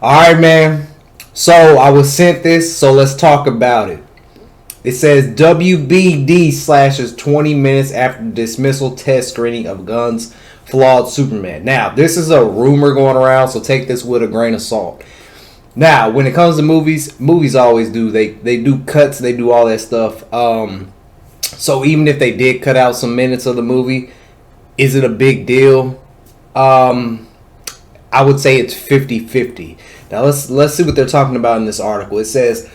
Alright, man. So I was sent this, so let's talk about it. It says WBD slashes 20 minutes after dismissal test screening of Gunn's flawed Superman. Now, this is a rumor going around, so take this with a grain of salt. Now, when it comes to movies always do. They do cuts, they do all that stuff. So even if they did cut out some minutes of the movie, is it a big deal? I would say it's 50-50. Now let's see what they're talking about in this article. It says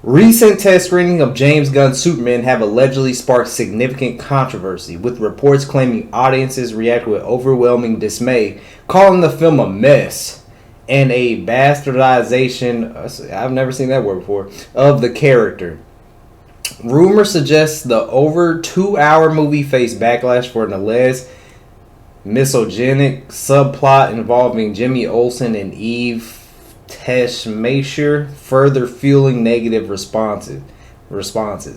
recent test screening of James Gunn's Superman have allegedly sparked significant controversy, with reports claiming audiences reacted with overwhelming dismay, calling the film a mess and a bastardization, I've never seen that word before, of the character. Rumor suggests the over 2-hour movie faced backlash for an alleged misogynic subplot involving Jimmy Olsen and Eve Teschmacher, further fueling negative responses.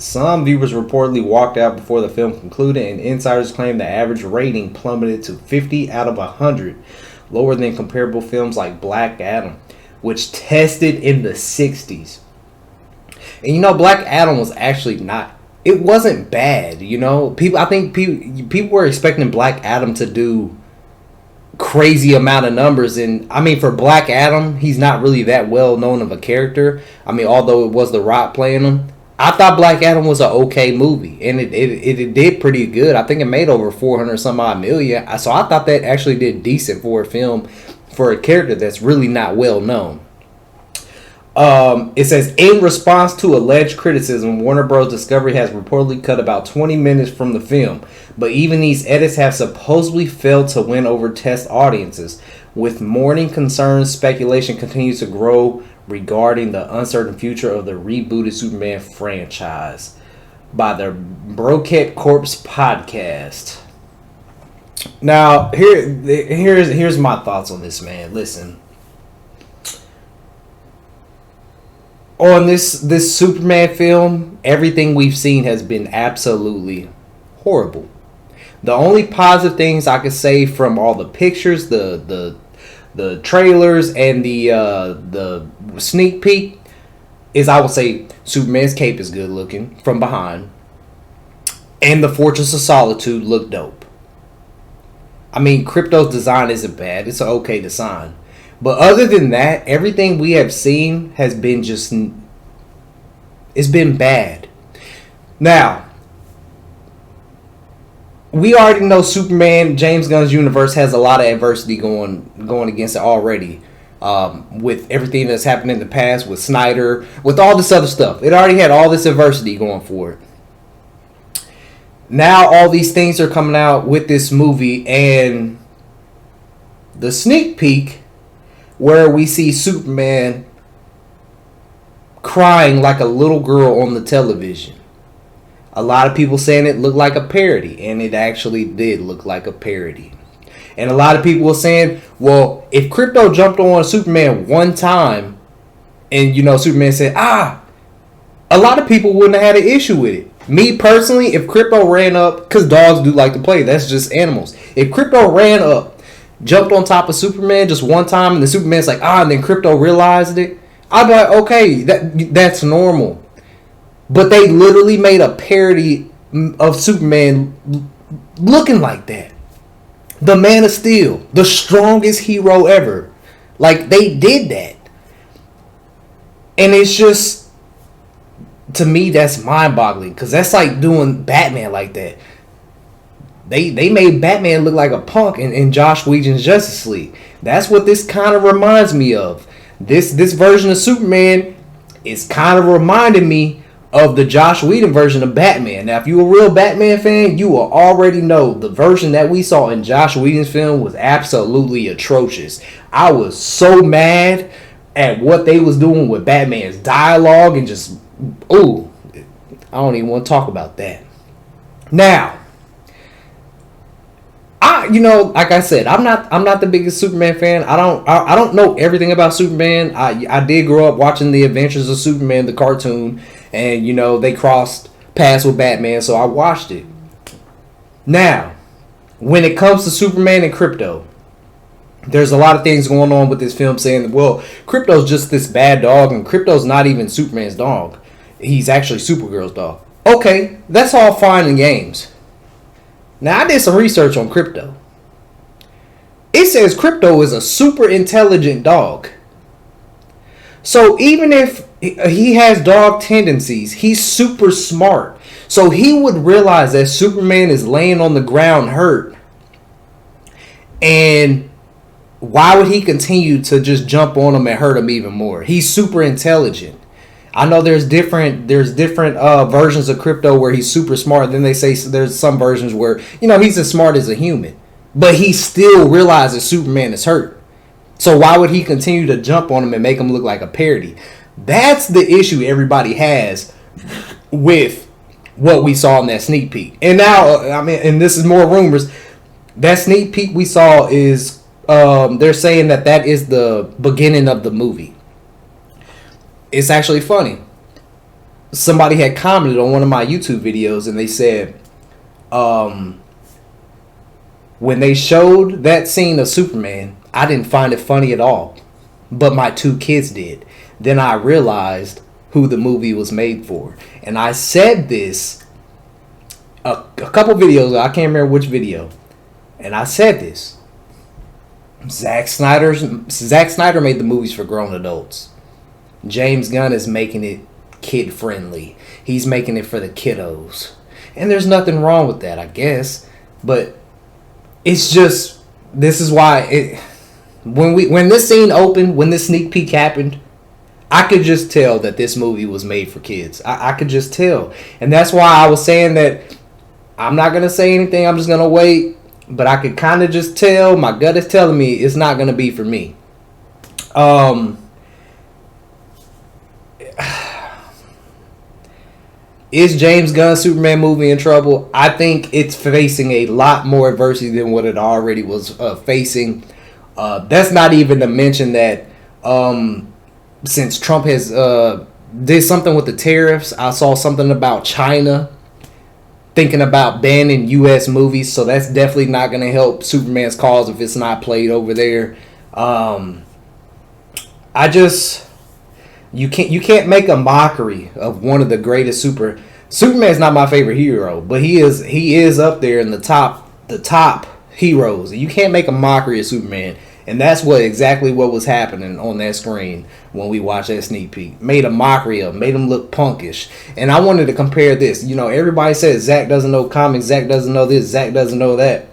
Some viewers reportedly walked out before the film concluded, and insiders claim the average rating plummeted to 50 out of 100, lower than comparable films like Black Adam, which tested in the 60s. And you know, Black Adam was actually not. It wasn't bad, you know. I think people were expecting Black Adam to do crazy amount of numbers, and I mean, for Black Adam, he's not really that well known of a character. I mean, although it was The Rock playing him, I thought Black Adam was an okay movie, and it did pretty good. I think it made over 400 some odd million. So I thought that actually did decent for a film for a character that's really not well known. It says, in response to alleged criticism, Warner Bros. Discovery has reportedly cut about 20 minutes from the film, but even these edits have supposedly failed to win over test audiences. With mourning concerns, speculation continues to grow regarding the uncertain future of the rebooted Superman franchise by the Broket Corpse podcast. Now, here's my thoughts on this, man. Listen. On this Superman film, everything we've seen has been absolutely horrible. The only positive things I could say from all the pictures, the trailers, and the sneak peek is, I would say Superman's cape is good looking from behind, and the Fortress of Solitude looked dope. I mean, Krypto's design isn't bad; it's an okay design. But other than that, everything we have seen has been it's been bad. Now, we already know Superman, James Gunn's universe, has a lot of adversity going against it already. With everything that's happened in the past, with Snyder, with all this other stuff. It already had all this adversity going for it. Now all these things are coming out with this movie, and the sneak peek where we see Superman crying like a little girl on the television. A lot of people saying it looked like a parody, and it actually did look like a parody. And a lot of people were saying, well, if Krypto jumped on Superman one time, and you know, Superman said, a lot of people wouldn't have had an issue with it. Me personally, if Krypto ran up, because dogs do like to play, that's just animals. If Krypto ran up, jumped on top of Superman just one time, and the Superman's like, and then Krypto realized it, I'd be like, okay, that's normal. But they literally made a parody of Superman looking like that. The Man of Steel, the strongest hero ever. Like, they did that. And it's just, to me, that's mind-boggling, because that's like doing Batman like that. They made Batman look like a punk in Josh Whedon's Justice League. That's what this kind of reminds me of. This version of Superman is kind of reminding me of the Josh Whedon version of Batman. Now, if you're a real Batman fan, you will already know the version that we saw in Josh Whedon's film was absolutely atrocious. I was so mad at what they was doing with Batman's dialogue, and just, I don't even want to talk about that. Now, like I said, I'm not the biggest Superman fan. I don't know everything about Superman. I did grow up watching the Adventures of Superman, the cartoon, and they crossed paths with Batman, so I watched it. Now, when it comes to Superman and Krypto, there's a lot of things going on with this film saying, well, Krypto's just this bad dog, and Krypto's not even Superman's dog. He's actually Supergirl's dog. Okay, that's all fine and games. Now, I did some research on Krypto. It says Krypto is a super intelligent dog. So even if he has dog tendencies, he's super smart. So he would realize that Superman is laying on the ground hurt. And why would he continue to just jump on him and hurt him even more? He's super intelligent. I know there's different versions of Krypto where he's super smart. Then they say there's some versions where, he's as smart as a human. But he still realizes Superman is hurt. So why would he continue to jump on him and make him look like a parody? That's the issue everybody has with what we saw in that sneak peek. And now, and this is more rumors, that sneak peek we saw is, they're saying that is the beginning of the movie. It's actually funny. Somebody had commented on one of my YouTube videos and they said, when they showed that scene of Superman, I didn't find it funny at all. But my 2 kids did. Then I realized who the movie was made for. And I said this a couple videos ago. I can't remember which video. And I said this. Zack Snyder made the movies for grown adults. James Gunn is making it kid friendly. He's making it for the kiddos. And there's nothing wrong with that, I guess. But it's just, this is why when this scene opened, when this sneak peek happened, I could just tell that this movie was made for kids. I could just tell. And that's why I was saying that I'm not going to say anything. I'm just going to wait. But I could kind of just tell. My gut is telling me it's not going to be for me. Is James Gunn's Superman movie in trouble? I think it's facing a lot more adversity than what it already was facing. That's not even to mention that since Trump has did something with the tariffs, I saw something about China thinking about banning U.S. movies, so that's definitely not going to help Superman's cause if it's not played over there. You can't make a mockery of one of the greatest Superman's not my favorite hero, but he is up there in the top heroes. You can't make a mockery of Superman, and that's exactly what was happening on that screen when we watched that sneak peek. Made a mockery of him, made him look punkish. And I wanted to compare this. Everybody says Zach doesn't know comics, Zach doesn't know this, Zach doesn't know that.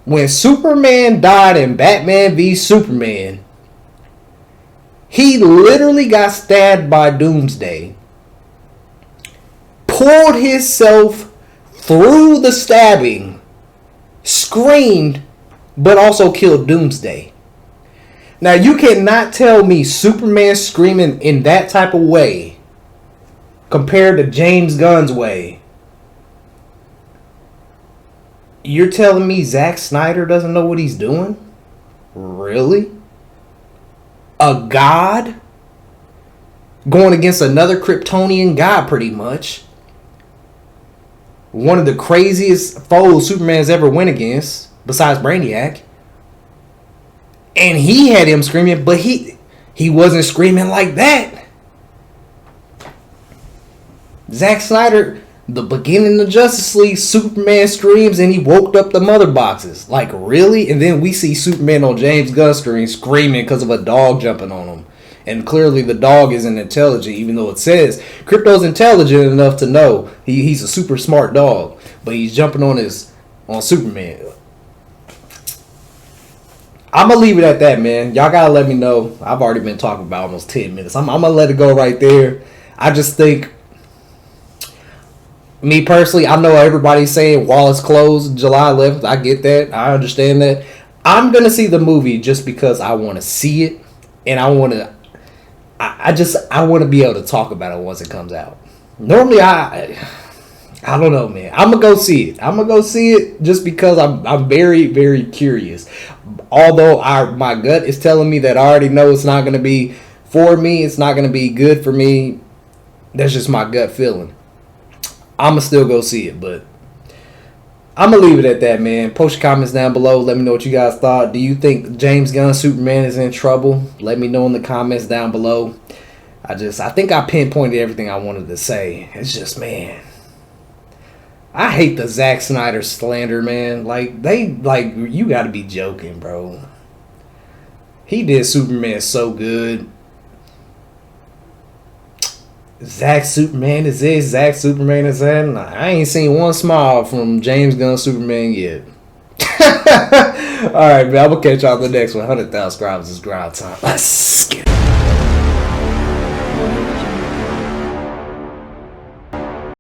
When Superman died in Batman v Superman, he literally got stabbed by Doomsday, pulled himself through the stabbing, screamed, but also killed Doomsday. Now, you cannot tell me Superman screaming in that type of way compared to James Gunn's way. You're telling me Zack Snyder doesn't know what he's doing? Really? A god going against another Kryptonian god, pretty much. One of the craziest foes Superman's ever went against, besides Brainiac. And he had him screaming, but he wasn't screaming like that. Zack Snyder, the beginning of Justice League, Superman screams and he woke up the mother boxes. Like, really? And then we see Superman on James Gunn's screen screaming because of a dog jumping on him. And clearly the dog isn't intelligent, even though it says Krypto's intelligent enough to know he's a super smart dog. But he's jumping on Superman. I'm going to leave it at that, man. Y'all got to let me know. I've already been talking about almost 10 minutes. I'm going to let it go right there. I just think, me personally, I know everybody's saying Wallace closed July 11th. I get that. I understand that. I'm going to see the movie just because I want to see it. And I want to, I want to be able to talk about it once it comes out. Normally, I don't know, man. I'm going to go see it. I'm going to go see it just because I'm very, very curious. Although my gut is telling me that I already know it's not going to be for me. It's not going to be good for me. That's just my gut feeling. I'm going to still go see it. But I'm gonna leave it at that, man. Post your comments down below. Let me know what you guys thought. Do you think James Gunn's Superman is in trouble? Let me know in the comments down below. I think I pinpointed everything I wanted to say. It's just, man, I hate the Zack Snyder slander, man. You gotta be joking, bro. He did Superman so good. Zack Superman is this, Zack Superman is that. Nah, I ain't seen one smile from James Gunn Superman yet. Alright, man, I'm gonna catch y'all on the next one. 100,000 subscribers is ground time. Let's get it.